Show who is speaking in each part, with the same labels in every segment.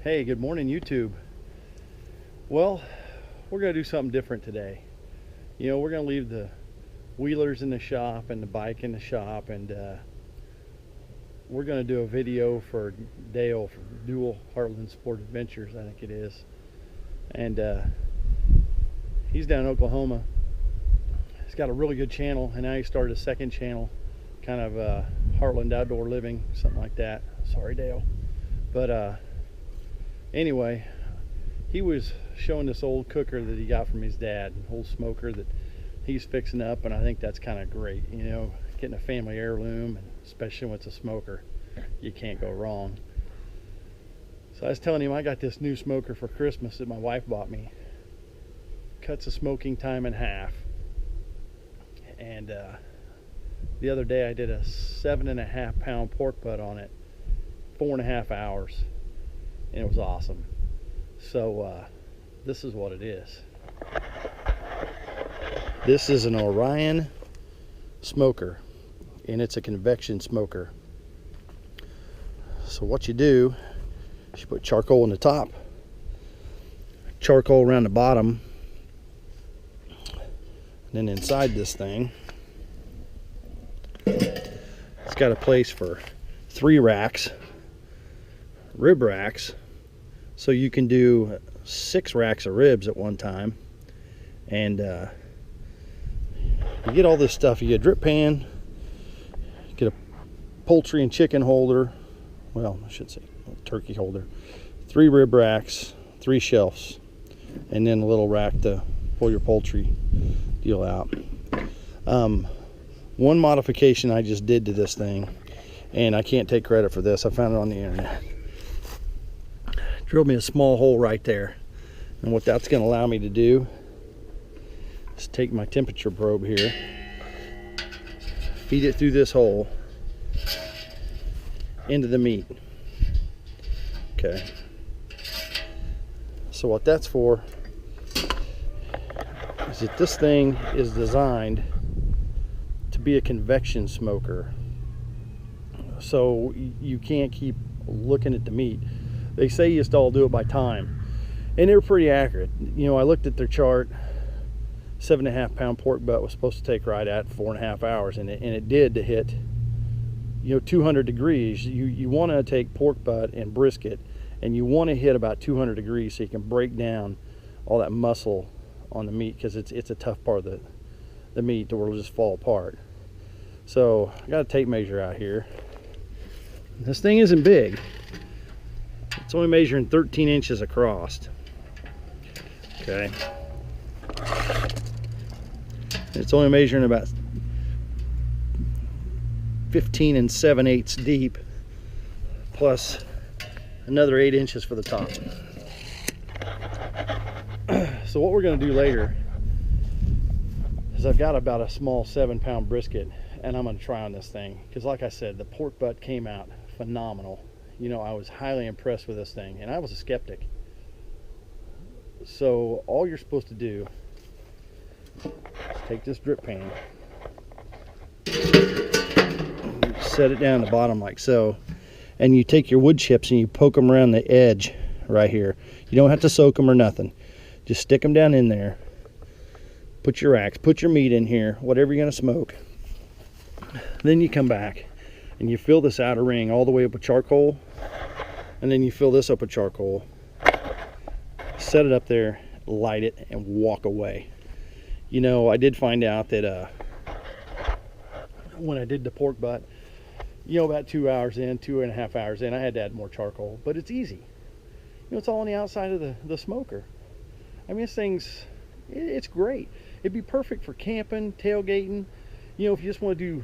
Speaker 1: Hey, good morning, YouTube. Well, we're going to do something different today. We're going to leave the wheelers in the shop and the bike in the shop, and we're going to do a video for Dale from Dual Heartland Sport Adventures, I think it is. And he's down in Oklahoma. He's got a really good channel, and now he started a second channel, kind of Heartland Outdoor Living, something like that. Sorry, Dale. But anyway, he was showing this old cooker that he got from his dad, an old smoker that he's fixing up, and I think that's kind of great. Getting a family heirloom, and especially when it's a smoker, you can't go wrong. So I was telling him I got this new smoker for Christmas that my wife bought me. Cuts the smoking time in half. And the other day I did a 7.5 pound pork butt on it, 4.5 hours, and it was awesome. So this is what it is. This is an Orion smoker, and it's a convection smoker. So what you do is you put charcoal in the top, charcoal around the bottom, and then inside this thing it's got a place for 3 racks, rib racks, so you can do 6 racks of ribs at one time. And you get all this stuff. You get a drip pan, get a poultry and chicken holder, well, I should say turkey holder, 3 rib racks, 3 shelves, and then a little rack to pull your poultry deal out. One modification I just did to this thing, and I can't take credit for this, I found it on the internet. Drilled me a small hole right there, and what that's going to allow me to do is take my temperature probe here, feed it through this hole into the meat. Okay, so what that's for is that this thing is designed to be a convection smoker, so you can't keep looking at the meat. They say you just all do it by time, and they're pretty accurate. I looked at their chart. 7.5 pound pork butt was supposed to take right at 4.5 hours, and it did, to hit 200 degrees. You want to take pork butt and brisket, and you want to hit about 200 degrees so you can break down all that muscle on the meat, because it's a tough part of the meat that will just fall apart. So I got a tape measure out here. This thing isn't big. It's only measuring 13 inches across. Okay. It's only measuring about 15 7/8 deep, plus another 8 inches for the top. So what we're going to do later is I've got about a small 7 pound brisket, and I'm going to try on this thing, because like I said, the pork butt came out phenomenal. I was highly impressed with this thing, and I was a skeptic. So all you're supposed to do is take this drip pan, set it down the bottom like so, and you take your wood chips and you poke them around the edge right here. You don't have to soak them or nothing. Just stick them down in there. Put your racks, put your meat in here, whatever you're going to smoke. Then you come back and you fill this outer ring all the way up with charcoal, and then you fill this up with charcoal, set it up there, light it, and walk away. I did find out that when I did the pork butt, about 2 hours in, 2.5 hours in, I had to add more charcoal, but it's easy. It's all on the outside of the smoker. I mean, this thing's, it's great. It'd be perfect for camping, tailgating. If you just want to do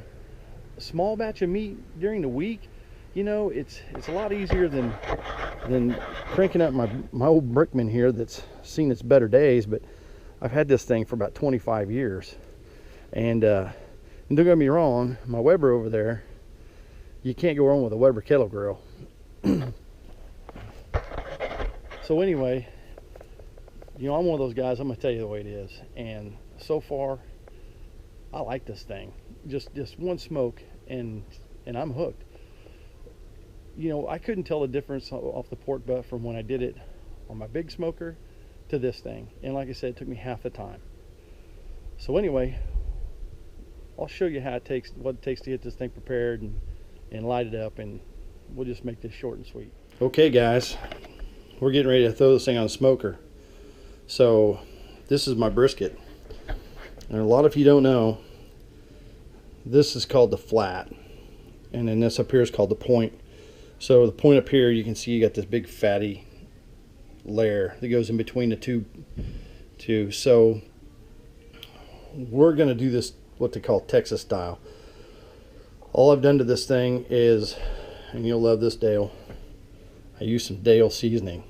Speaker 1: a small batch of meat during the week, it's a lot easier than cranking up my old Brickman here that's seen its better days. But I've had this thing for about 25 years, and don't get me wrong, my Weber over there, you can't go wrong with a Weber kettle grill. So anyway, I'm one of those guys, I'm gonna tell you the way it is, and so far I like this thing. Just one smoke and I'm hooked. you know, I couldn't tell the difference off the pork butt from when I did it on my big smoker to this thing. And like I said, it took me half the time. So anyway, I'll show you how what it takes to get this thing prepared and light it up, and we'll just make this short and sweet. Okay guys, we're getting ready to throw this thing on the smoker. So this is my brisket. And a lot of you don't know, this is called the flat. And then this up here is called the point. So the point up here, you can see you got this big fatty layer that goes in between the two. So we're going to do this what they call Texas style. All I've done to this thing is, and you'll love this, Dale, I used some Dale seasoning.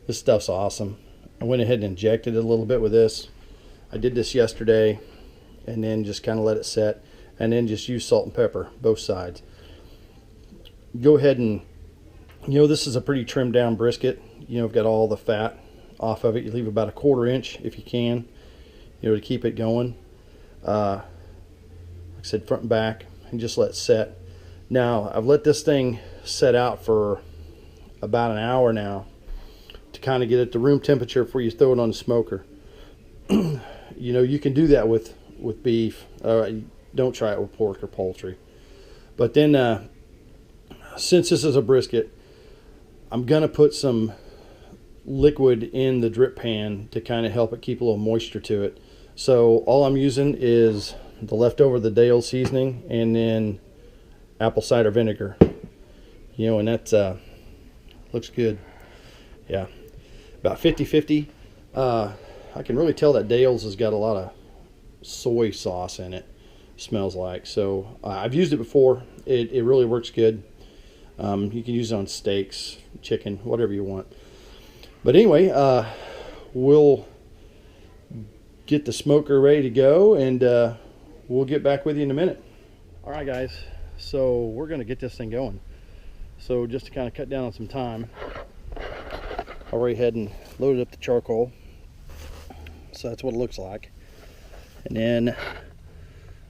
Speaker 1: This stuff's awesome. I went ahead and injected it a little bit with this. I did this yesterday, and then just kind of let it set, and then just use salt and pepper both sides. Go ahead and, you know, this is a pretty trimmed down brisket. You know, I've got all the fat off of it. You leave about a 1/4 inch if you can, you know, to keep it going. Like I said, front and back, and just let it set. Now I've let this thing set out for about an hour now to kind of get it to room temperature before you throw it on the smoker. You know, you can do that with beef. Don't try it with pork or poultry. But then since this is a brisket, I'm gonna put some liquid in the drip pan to kind of help it keep a little moisture to it. So all I'm using is the leftover the Dale seasoning and then apple cider vinegar. You know, and that looks good. Yeah, about 50-50. I can really tell that Dale's has got a lot of soy sauce in it, smells like. So I've used it before. It really works good. You can use it on steaks, chicken, whatever you want. But anyway, we'll get the smoker ready to go, and we'll get back with you in a minute. All right guys, so we're going to get this thing going. So just to kind of cut down on some time, I'll go ahead and load up the charcoal. So that's what it looks like. And then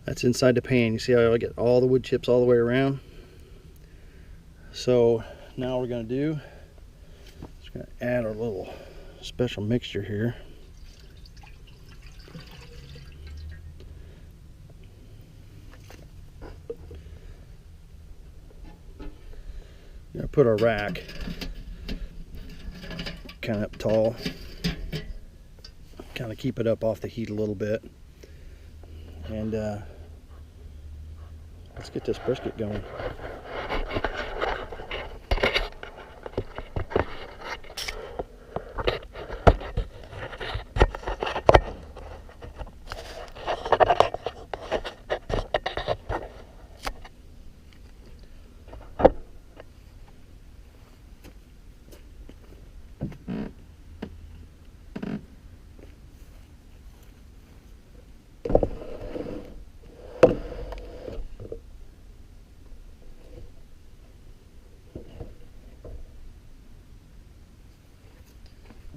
Speaker 1: that's inside the pan. You see how I get all the wood chips all the way around? So now what we're going to do, just going to add our little special mixture here. We're going to put our rack kind of up tall, kind of keep it up off the heat a little bit, and let's get this brisket going.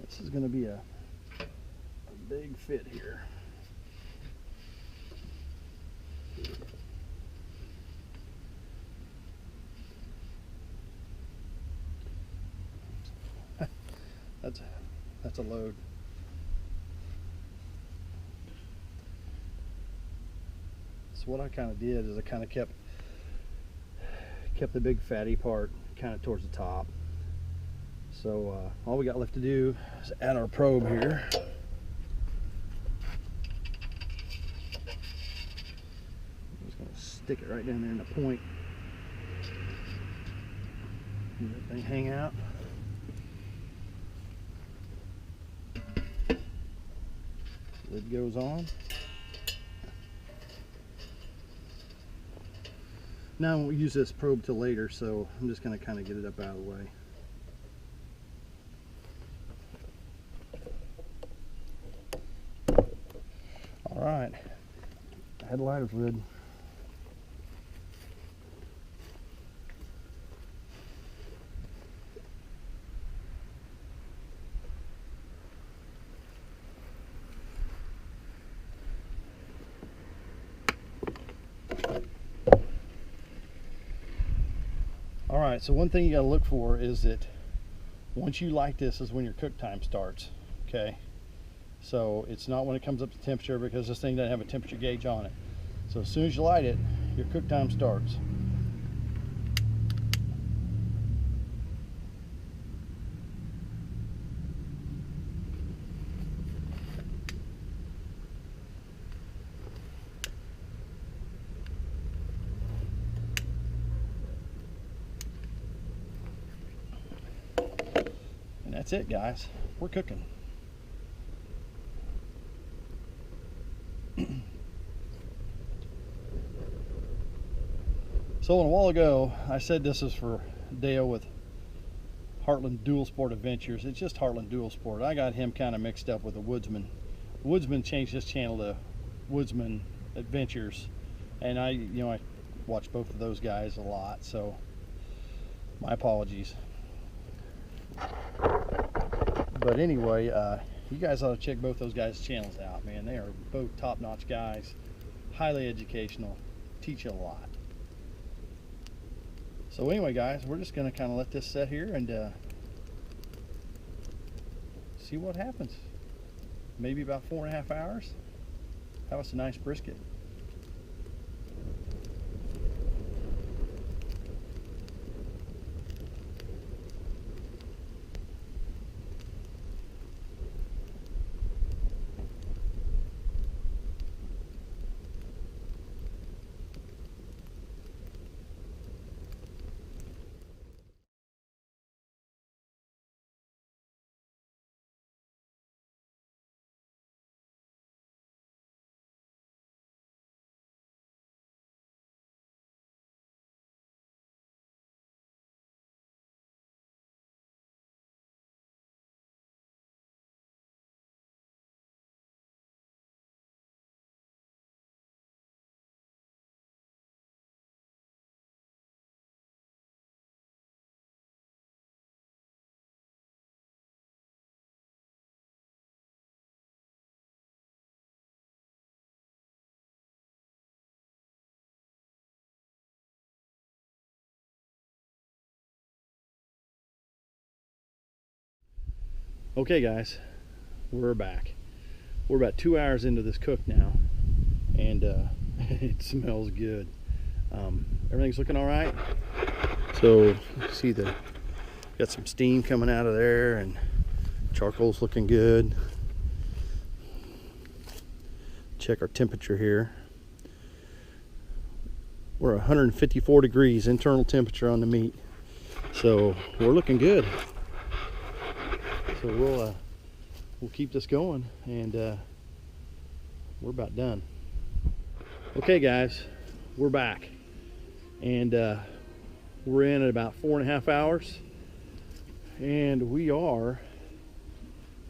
Speaker 1: This is going to be a big fit here. That's a load. So what I kind of did is I kind of kept the big fatty part kind of towards the top. So all we got left to do is add our probe here. I'm just going to stick it right down there in the point. Let that thing hang out. Lid goes on. Now we'll use this probe till later, so I'm just going to kind of get it up out of the way. All right, add lighter fluid. All right, so one thing you got to look for is that once you light this is when your cook time starts. Okay, so it's not when it comes up to temperature, because this thing doesn't have a temperature gauge on it. So as soon as you light it, your cook time starts. And that's it, guys. We're cooking. So a while ago, I said this is for Dale with Heartland Dual Sport Adventures. It's just Heartland Dual Sport. I got him kind of mixed up with the Woodsman. Woodsman changed his channel to Woodsman Adventures, and I watch both of those guys a lot. So my apologies. But anyway, you guys ought to check both those guys' channels out, man. They are both top-notch guys, highly educational, teach you a lot. So anyway, guys, we're just going to kind of let this set here and see what happens. Maybe about 4.5 hours. Have us a nice brisket. Okay, guys, we're back. We're about 2 hours into this cook now, and it smells good. Everything's looking all right. So you see got some steam coming out of there, and charcoal's looking good. Check our temperature here. We're 154 degrees internal temperature on the meat, so we're looking good. So we'll keep this going, and we're about done. Okay, guys, we're back, and we're in at about 4.5 hours, and we are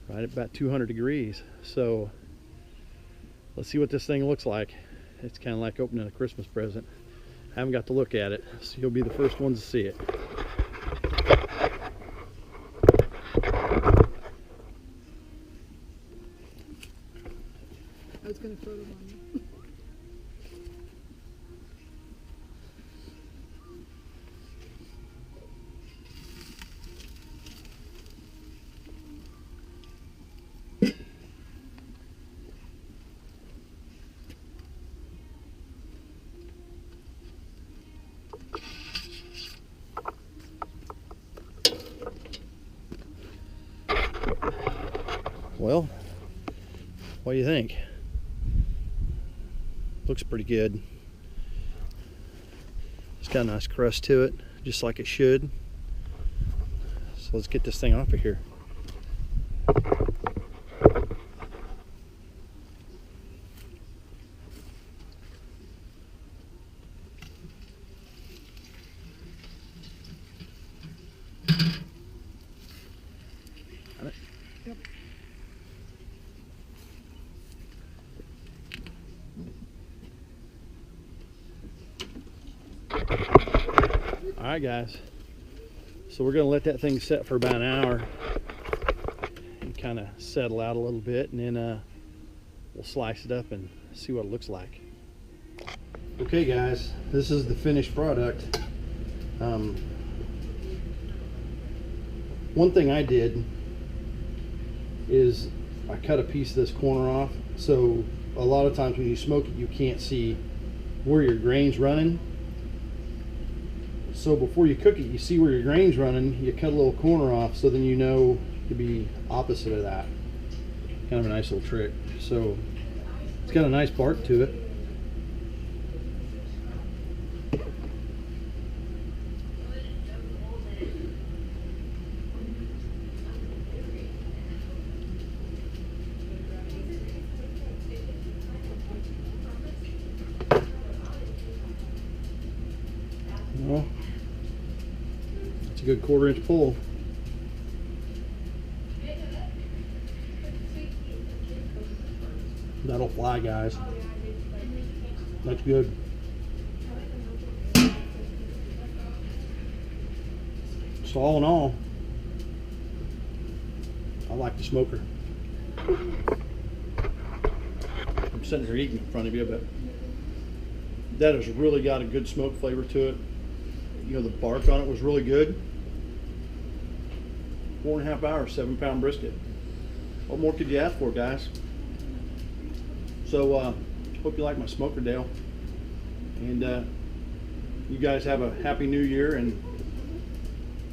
Speaker 1: right at about 200 degrees. So let's see what this thing looks like. It's kind of like opening a Christmas present. I haven't got to look at it, so you'll be the first ones to see it.
Speaker 2: I was going to throw them on you.
Speaker 1: Well, what do you think? Looks pretty good. It's got a nice crust to it, just like it should. So let's get this thing off of here.
Speaker 2: Yep.
Speaker 1: All right, guys. So we're going to let that thing set for about an hour and kind of settle out a little bit, and then we'll slice it up and see what it looks like. Okay, guys, this is the finished product. One thing I did is I cut a piece of this corner off, so a lot of times when you smoke it you can't see where your grain's running. So before you cook it, you see where your grain's running, you cut a little corner off, so then you know to be opposite of that. Kind of a nice little trick. So it's got a nice bark to it. Well, it's a good 1/4 inch pull. That'll fly, guys. That's good. So all in all, I like the smoker. I'm sitting here eating in front of you, but that has really got a good smoke flavor to it. You know, the bark on it was really good. 4.5 hours, 7-pound brisket. What more could you ask for, guys? So hope you like my smoker, Dale. And you guys have a happy new year, and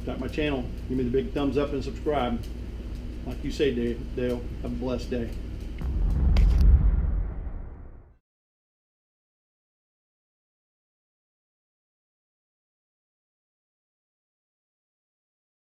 Speaker 1: got my channel. Give me the big thumbs up and subscribe. Like you say, Dale, have a blessed day.